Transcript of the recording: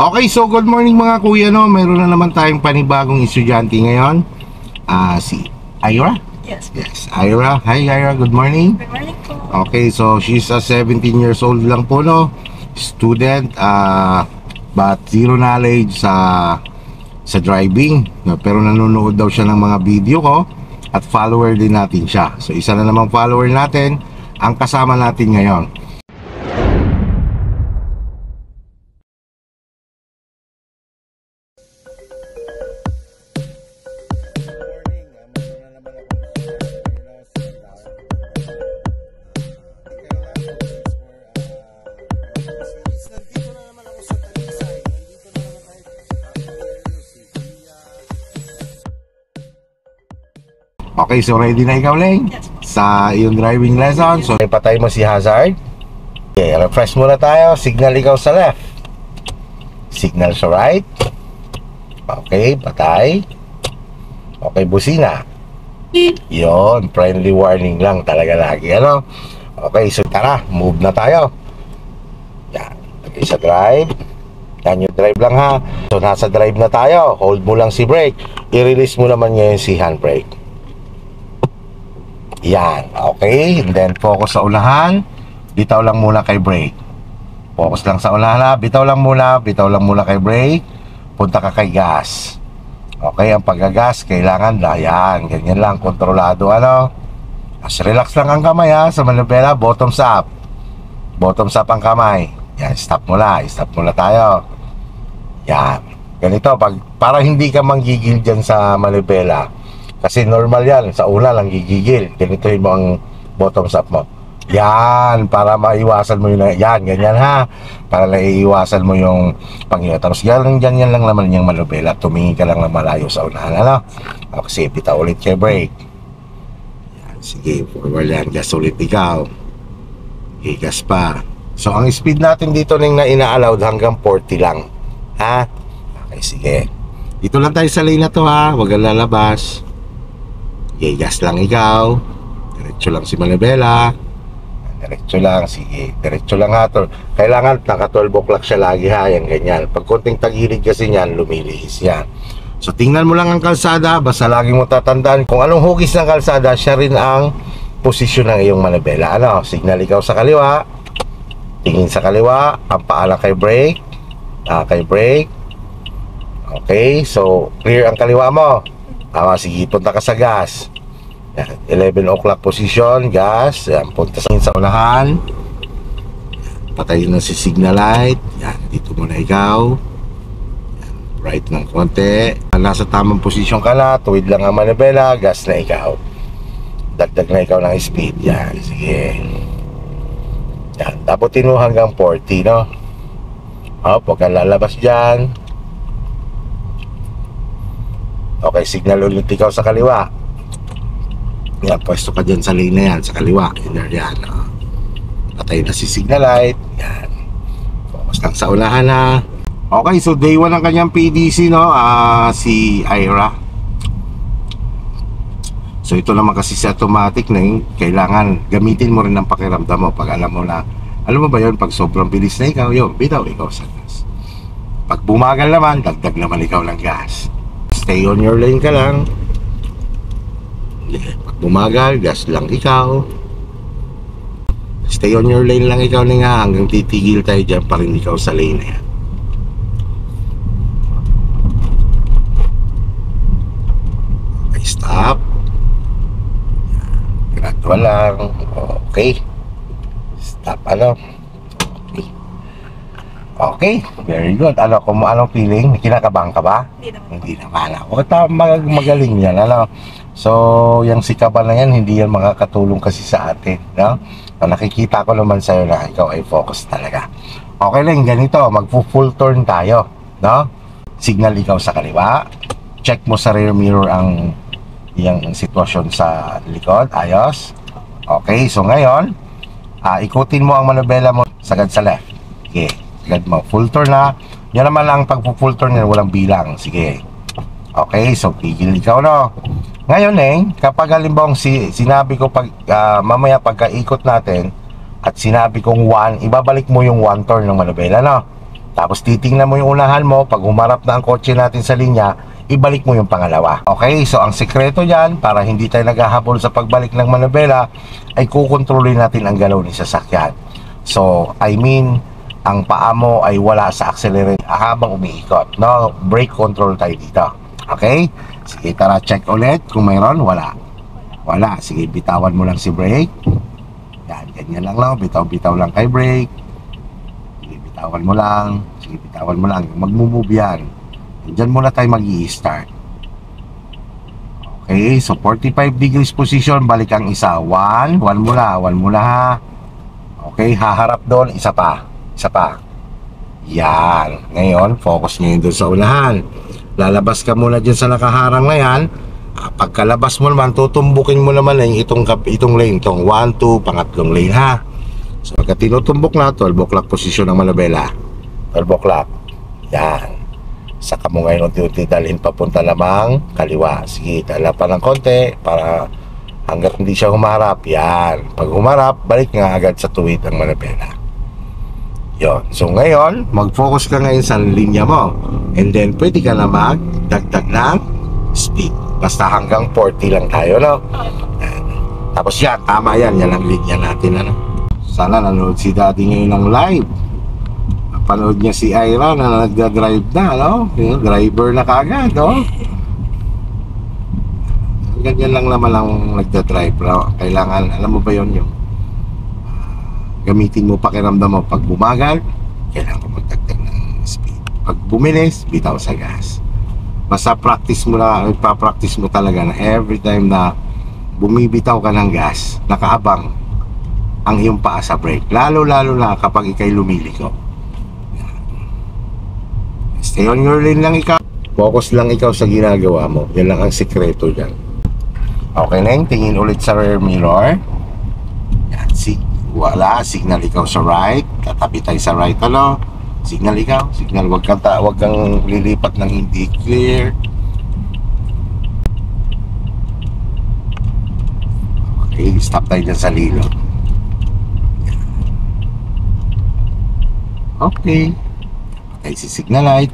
Okay, so good morning mga kuya, no? Meron na naman tayong panibagong estudyante ngayon. Si Ira? Yes. Yes, Ira. Hi Ira, good morning. Good morning po. Okay, so she's 17 years old lang po, no? Student, but zero knowledge sa driving. Pero nanonood daw siya ng mga video ko at follower din natin siya. So isa na namang follower natin ang kasama natin ngayon. Okay, so ready na ikaw, Leng? Yes. Sa iyong driving lesson. So, ipatay mo si hazard. Okay, refresh muna tayo. Signal ikaw sa left. Signal sa right. Okay, patay. Okay, busina. Yon, friendly warning lang talaga lagi, ano? Okay, so tara, move na tayo. Yan, okay, sa drive. Yan yung drive lang ha. So, nasa drive na tayo. Hold mo lang si brake. I-release mo naman ngayon si handbrake. Yan, okay. And then focus sa unahan. Bitaw lang muna kay brake. Focus lang sa unahan ha. Bitaw lang muna kay brake. Punta ka kay gas. Okay, ang paggagas kailangan yan, ganyan lang, kontrolado, ano. As relax lang ang kamay ha. Sa manubela, bottoms up. Bottoms up ang kamay. Yan, stop muna tayo. Yan, ganito, para hindi ka manggigil dyan sa manubela. Kasi normal yan, sa una lang gigigil. Ganito yung mga bottoms up mo. Yan, para maiwasan mo yun. Yan, ganyan ha. Para naiiwasan mo yung pangyo. Tapos yan lang naman yung malubela. Tumingin ka lang na malayo sa unahan, ano? Kasi pita ulit kay brake. Yan, sige, forward yan. Gas ulit ikaw. Okay, gas pa. So, ang speed natin dito nang na ina-allowed hanggang 40 lang. Ha? Okay, sige. Dito lang tayo sa lane na to ha. Huwag kang lalabas. Okay, gas lang ikaw. Diretso lang si manubela. Diretso lang, sige. Diretso lang ha. Kailangan naka 12 o'clock siya lagi ha. Yan, ganyan. Pag konting tagilid kasi niyan, lumilihis yan. So, tingnan mo lang ang kalsada. Basta lagi mo tatandaan kung anong hugis ng kalsada, siya rin ang posisyon ng iyong manubela. Ano? Signal ikaw sa kaliwa. Tingin sa kaliwa. Ang paalang kay brake. Kay brake. Okay, so clear ang kaliwa mo. Sige, punta ka sa gas. Yan, 11 o'clock position, gas. Yan, punta sa unahan. Patayin na si signal light. Yan, dito muna ikaw. Yan, right ng konti. Nasa tamang posisyon ka na. Tuwid lang ang manubela. Gas na ikaw. Dagdag na ikaw ng speed. Yan, sige. Yan, taputin mo hanggang 40, no? Huwag kang lalabas dyan. Okay, signal ulit ikaw sa kaliwa. Yan, pwesto ka dyan sa lane na yan, sa kaliwa. Yan, patay na si signal light. Yan. Focus lang sa unahan ha. Okay, so day 1 ang kanyang PDC, no? Si Ira. So ito naman kasi si automatic na yung kailangan gamitin mo rin ang pakiramdam mo. Pag alam mo na, alam mo ba yun, pag sobrang bilis na ikaw, yun, bitaw ikaw sa gas. Pag bumagal naman, dagdag naman ikaw ng gas. Stay on your lane ka lang. Pag bumagal, gas lang ikaw. Stay on your lane lang ikaw na nga hanggang titigil tayo dyan pa rin ikaw sa lane na yan. Okay, stop. Gradual lang. Okay. Stop, ano? Okay. Okay, very good. Kung anong feeling? Kinakabahan ka ba? Hindi naman. Magaling yan, ano? So, yung sikaban na yan, hindi yan makakatulong kasi sa atin, no? Nakikita ko naman sa'yo na ikaw ay focus talaga. Okay lang, ganito, mag-full turn tayo, no? Signal ikaw sa kaliwa. Check mo sa rear mirror ang yung sitwasyon sa likod. Ayos. Okay, so ngayon, ikutin mo ang manubela mo sagad sa left. Okay. Agad mo, full turn na. Yan naman ang pag-full turn yan, walang bilang. Sige. Okay, so pigil ikaw, no? Ngayon, kapag halimbawa sinabi ko mamaya pagka-ikot natin at sinabi kong 1, ibabalik mo yung 1 turn ng manubela, no? Tapos titingnan mo yung unahan mo, pag humarap na ang kotse natin sa linya, ibalik mo yung pangalawa. Okay, so ang sekreto dyan, para hindi tayo naghahabol sa pagbalik ng manubela, ay kukontrolin natin ang galaw ni sasakyan. So, I mean, ang paa mo ay wala sa accelerator habang umiikot. No, brake control tayo dito. Okay? Sige, tara, check ulit. Kung mayroon, wala. Wala. Sige, bitawan mo lang si brake. Yan, ganyan lang lang. Bitaw-bitaw lang kay brake. Sige, bitawan mo lang. Sige, bitawan mo lang. Magmumove yan. Diyan muna tayo mag-i-start. Okay, so 45 degrees position. Balik ang isa. 1 mula ha. Okay, haharap doon. Isa pa. Yan. Ngayon, focus nyo yun doon sa unahan. Lalabas ka muna dyan sa nakaharang na yan. Pagkalabas mo naman, tutumbukin mo naman itong lane, itong 1, 2, pangatlong lane ha. So pagka tinutumbok na, 12 o'clock posisyon ng manubela. 12 o'clock. Yan. Saka mo ngayon unti-unti dalhin papunta lamang kaliwa. Sige, tala pa ng konti para hanggat hindi siya humarap. Yan. Pag humarap, balik nga agad sa tuwid ng manubela. Yon. So ngayon, mag-focus ka ngayon sa linya mo. And then, pwede ka na magdagdag ng speed. Basta hanggang 40 lang tayo, no? Tapos yan, tama yan. Yan ang linya natin, ano? Sana nanood si Daddy ngayon ng live. Napanood niya si Ira na nagda-drive na, no? Yung driver na kagad, no? Ganyan lang naman ang nagda-drive, no? Kailangan, alam mo ba yun, yung gamitin mo pakiramdam mo. Pag bumagal, kailangan mo magdagdag ng speed. Pag bumilis, bitaw sa gas. Basta practice mo na, ipapractice mo talaga na every time na bumibitaw ka ng gas, nakaabang ang iyong paa sa brake. Lalo na kapag ikay lumiliko. Stay on your lane lang ikaw. Focus lang ikaw sa ginagawa mo. Yan lang ang sikreto dyan. Okay na yun, tingin ulit sa rear mirror. Yan, wala, signal ikaw sa right. Tatabi tayo sa right, ano? Signal ikaw, signal. Wag kang lilipat ng hindi clear. Okay, stop tayo dyan sa lilo. Okay. Patay si signal light.